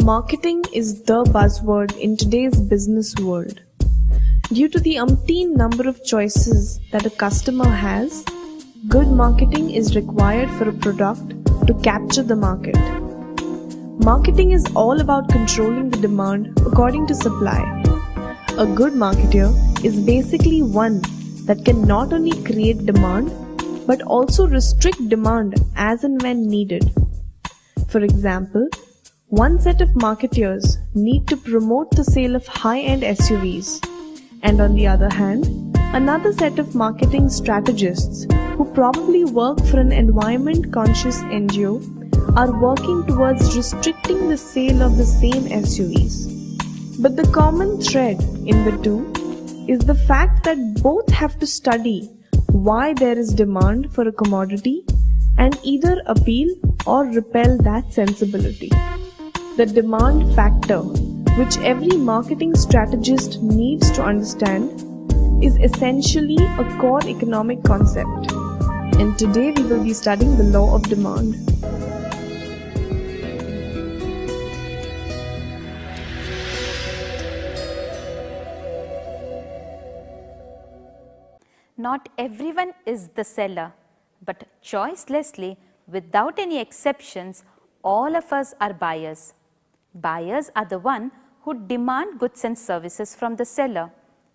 Marketing is the buzzword in today's business world. Due to the umpteen number of choices that a customer has, good marketing is required for a product to capture the market. Marketing is all about controlling the demand according to supply. A good marketer is basically one that can not only create demand but also restrict demand as and when needed. For example, one set of marketers need to promote the sale of high-end SUVs, and on the other hand, another set of marketing strategists who probably work for an environment-conscious NGO are working towards restricting the sale of the same SUVs. But the common thread in the two is the fact that both have to study why there is demand for a commodity and either appeal or repel that sensibility. The demand factor, which every marketing strategist needs to understand, is essentially a core economic concept. And today we will be studying the law of demand. Not everyone is the seller, but choicelessly, without any exceptions, all of us are buyers. Buyers are the one who demand goods and services from the seller,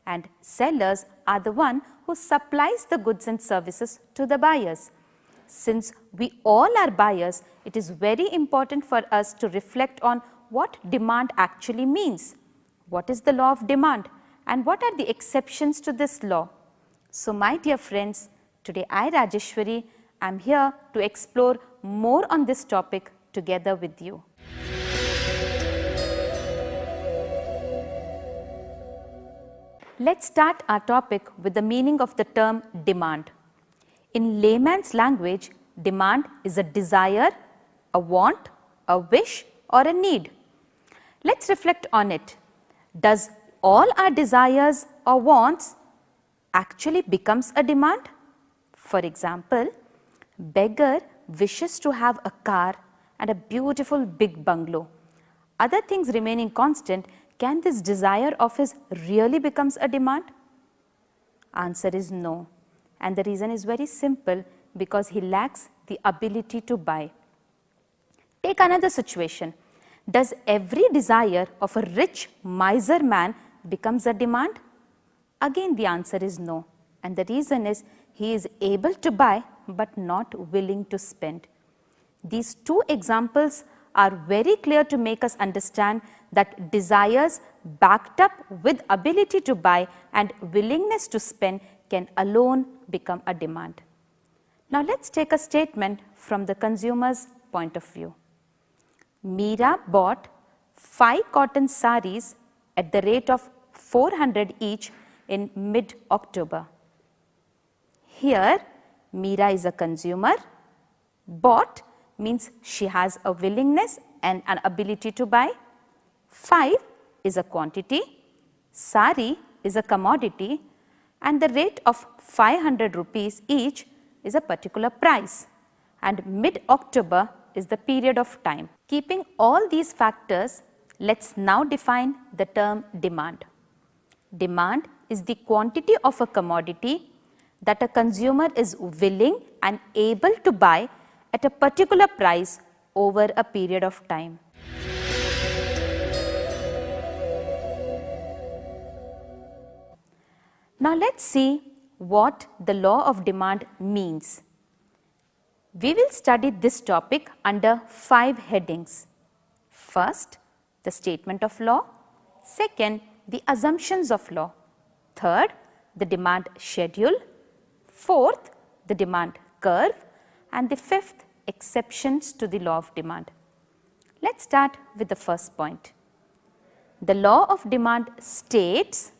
and sellers are the one who supplies the goods and services to the buyers. Since we all are buyers, it is very important for us to reflect on what demand actually means. What is the law of demand and what are the exceptions to this law? So my dear friends, today I, Rajeshwari, am here to explore more on this topic together with you. Let's start our topic with the meaning of the term demand. In layman's language, demand is a desire, a want, a wish or a need. Let's reflect on it. Does all our desires or wants actually becomes a demand? For example, beggar wishes to have a car and a beautiful big bungalow. Other things remaining constant, can this desire of his really becomes a demand? Answer is no. And the reason is very simple, because he lacks the ability to buy. Take another situation. Does every desire of a rich miser man becomes a demand? Again the answer is no. And the reason is he is able to buy but not willing to spend. These two examples are very clear to make us understand that desires backed up with ability to buy and willingness to spend can alone become a demand. Now let's take a statement from the consumer's point of view. Meera bought 5 cotton saris at the rate of 400 each in mid-October. Here, Meera is a consumer. Bought means she has a willingness and an ability to buy. 5 is a quantity, sari is a commodity, and the rate of 500 rupees each is a particular price, and mid-October is the period of time. Keeping all these factors, let's now define the term demand. Demand is the quantity of a commodity that a consumer is willing and able to buy at a particular price over a period of time. Now let's see what the law of demand means. We will study this topic under 5 headings. First, the statement of law. Second, the assumptions of law. Third, the demand schedule. Fourth, the demand curve. And the fifth, exceptions to the law of demand. Let's start with the first point. The law of demand states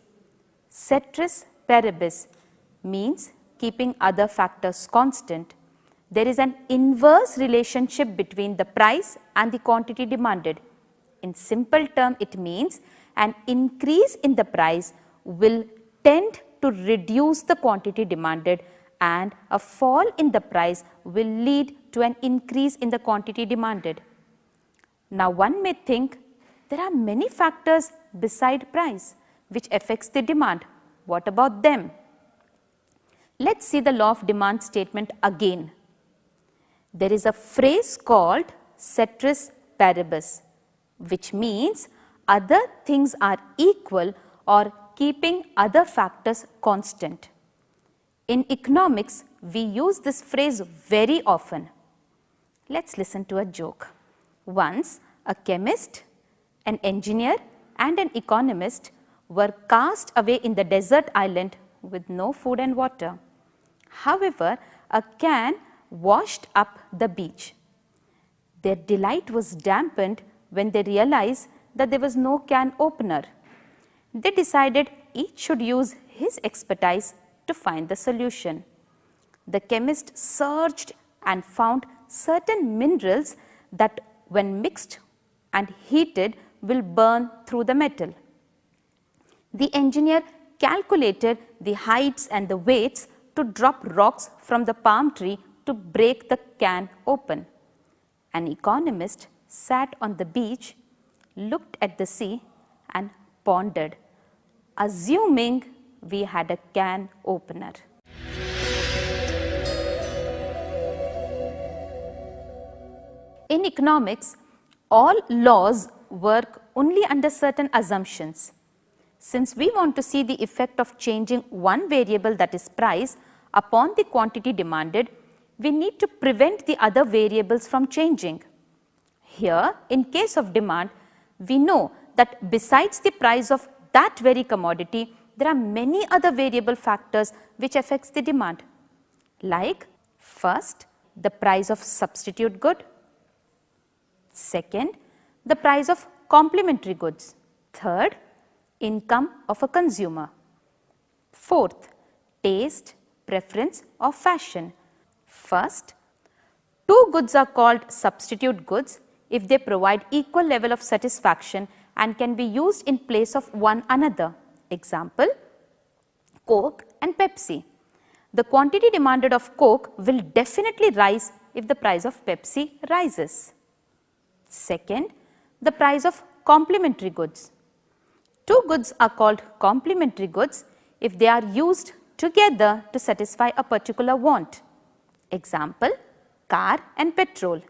ceteris paribus, means keeping other factors constant, there is an inverse relationship between the price and the quantity demanded. In simple term, it means an increase in the price will tend to reduce the quantity demanded, and a fall in the price will lead to an increase in the quantity demanded. Now one may think there are many factors beside price which affects the demand. What about them? Let's see the law of demand statement again. There is a phrase called ceteris paribus, which means other things are equal or keeping other factors constant. In economics, we use this phrase very often. Let's listen to a joke. Once, a chemist, an engineer, and an economist were cast away in the desert island with no food and water. However, a can washed up the beach. Their delight was dampened when they realized that there was no can opener. They decided each should use his expertise to find the solution. The chemist searched and found certain minerals that, when mixed and heated, will burn through the metal. The engineer calculated the heights and the weights to drop rocks from the palm tree to break the can open. An economist sat on the beach, looked at the sea and pondered, assuming we had a can opener. In economics, all laws work only under certain assumptions. Since we want to see the effect of changing one variable, that is price, upon the quantity demanded, we need to prevent the other variables from changing. Here, in case of demand, we know that besides the price of that very commodity, there are many other variable factors which affects the demand. Like, first, the price of substitute good. Second, the price of complementary goods. Third, income of a consumer. Fourth, taste, preference or fashion. First, two goods are called substitute goods if they provide equal level of satisfaction and can be used in place of one another. Example, Coke and Pepsi. The quantity demanded of Coke will definitely rise if the price of Pepsi rises. Second, the price of complementary goods. Two goods are called complementary goods if they are used together to satisfy a particular want. Example, car and petrol.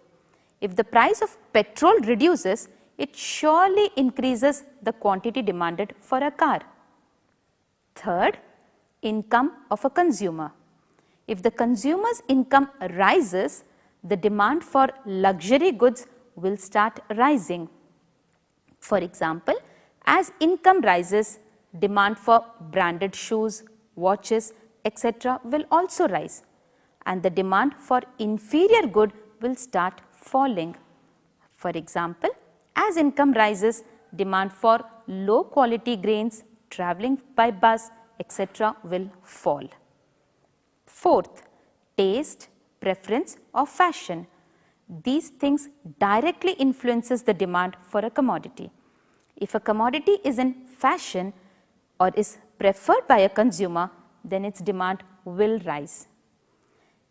If the price of petrol reduces, it surely increases the quantity demanded for a car. Third, income of a consumer. If the consumer's income rises, the demand for luxury goods will start rising. For example, as income rises, demand for branded shoes, watches, etc. will also rise, and the demand for inferior good will start falling. For example, as income rises, demand for low quality grains, travelling by bus, etc. will fall. Fourth, taste, preference or fashion. These things directly influences the demand for a commodity. If a commodity is in fashion or is preferred by a consumer, then its demand will rise.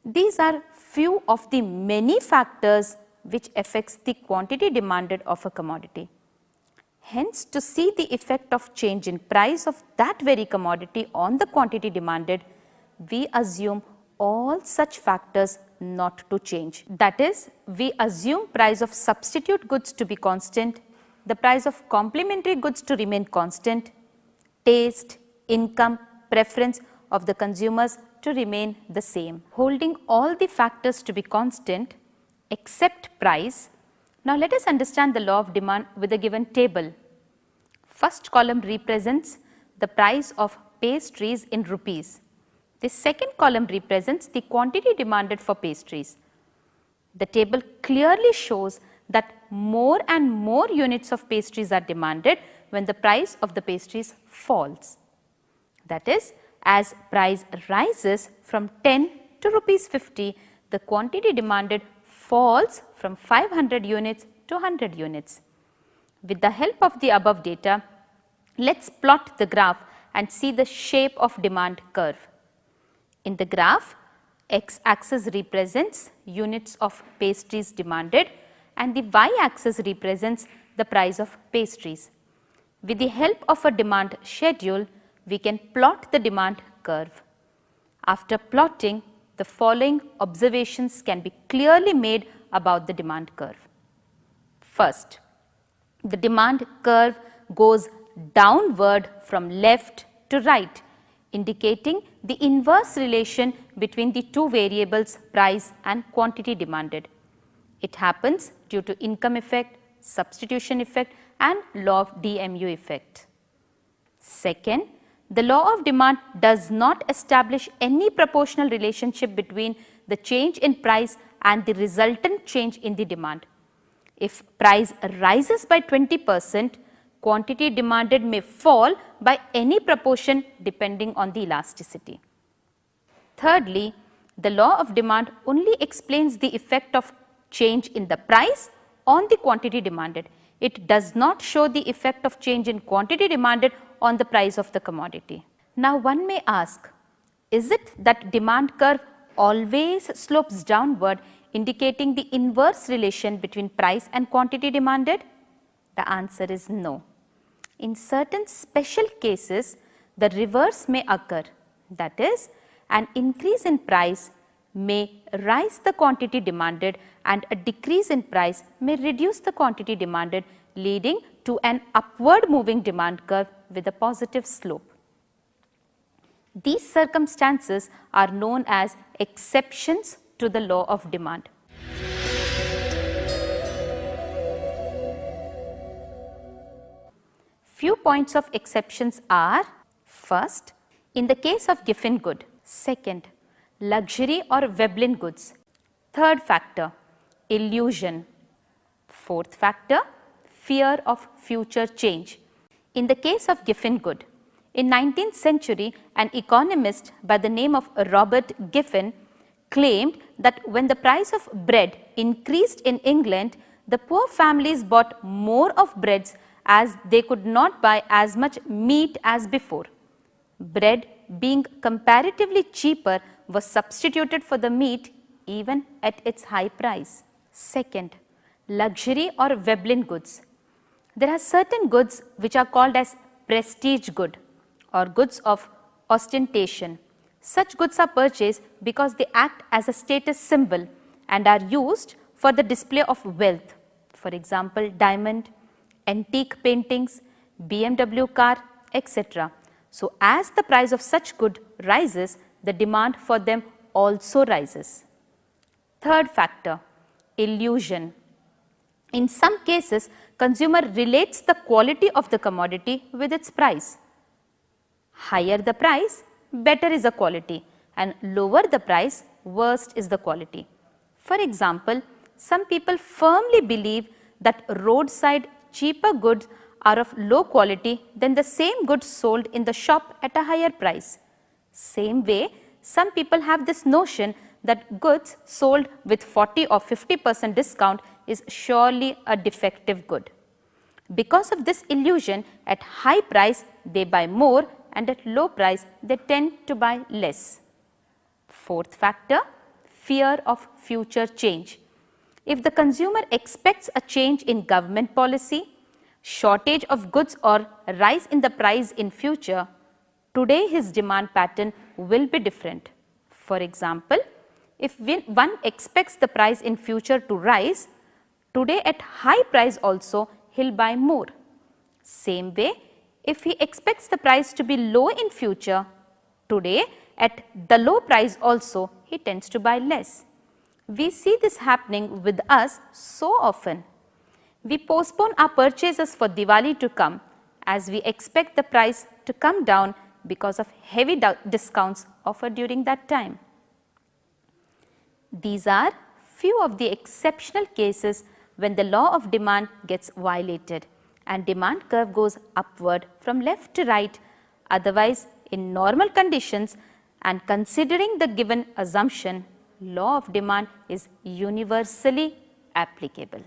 These are few of the many factors which affects the quantity demanded of a commodity. Hence, to see the effect of change in price of that very commodity on the quantity demanded, we assume all such factors not to change. That is, we assume price of substitute goods to be constant, the price of complementary goods to remain constant, taste, income, preference of the consumers to remain the same. Holding all the factors to be constant except price. Now let us understand the law of demand with a given table. First column represents the price of pastries in rupees. The second column represents the quantity demanded for pastries. The table clearly shows that more and more units of pastries are demanded when the price of the pastries falls. That is, as price rises from 10 to rupees 50, the quantity demanded falls from 500 units to 100 units. With the help of the above data, let's plot the graph and see the shape of demand curve. In the graph, x-axis represents units of pastries demanded and the y-axis represents the the price of pastries. With the help of a demand schedule, we can plot the demand curve. After plotting, the following observations can be clearly made about the demand curve. First, the demand curve goes downward from left to right, indicating the inverse relation between the two variables price and quantity demanded. It happens due to income effect, substitution effect and law of DMU effect. Second, the law of demand does not establish any proportional relationship between the change in price and the resultant change in the demand. If price rises by 20%, quantity demanded may fall by any proportion depending on the elasticity. Thirdly, the law of demand only explains the effect of change in the price on the quantity demanded. It does not show the effect of change in quantity demanded on the price of the commodity. Now one may ask, is it that demand curve always slopes downward, indicating the inverse relation between price and quantity demanded? The answer is no. In certain special cases, the reverse may occur. That is, an increase in price may rise the quantity demanded and a decrease in price may reduce the quantity demanded, leading to an upward moving demand curve with a positive slope. These circumstances are known as exceptions to the law of demand. Few points of exceptions are: first, in the case of Giffen good; second, luxury or Veblen goods; third factor, illusion; fourth factor, fear of future change. In the case of Giffen good, in 19th century, an economist by the name of Robert Giffen claimed that when the price of bread increased in England, the poor families bought more of breads as they could not buy as much meat as before. Bread, being comparatively cheaper, was substituted for the meat even at its high price. Second, luxury or Veblen goods. There are certain goods which are called as prestige good or goods of ostentation. Such goods are purchased because they act as a status symbol and are used for the display of wealth. For example, diamond, antique paintings, BMW car, etc. So as the price of such good rises, the demand for them also rises. Third factor, illusion. In some cases, consumer relates the quality of the commodity with its price. Higher the price, better is the quality, and lower the price, worst is the quality. For example, some people firmly believe that roadside cheaper goods are of low quality than the same goods sold in the shop at a higher price. Same way, some people have this notion that goods sold with 40 or 50% discount is surely a defective good. Because of this illusion, at high price they buy more and at low price they tend to buy less. Fourth factor, fear of future change. If the consumer expects a change in government policy, shortage of goods or rise in the price in future, today his demand pattern will be different. For example, if one expects the price in future to rise, today at high price also he'll buy more. Same way, if he expects the price to be low in future, today at the low price also he tends to buy less. We see this happening with us so often. We postpone our purchases for Diwali to come as we expect the price to come down because of heavy discounts offered during that time. These are few of the exceptional cases when the law of demand gets violated and demand curve goes upward from left to right. Otherwise, in normal conditions and considering the given assumption, law of demand is universally applicable.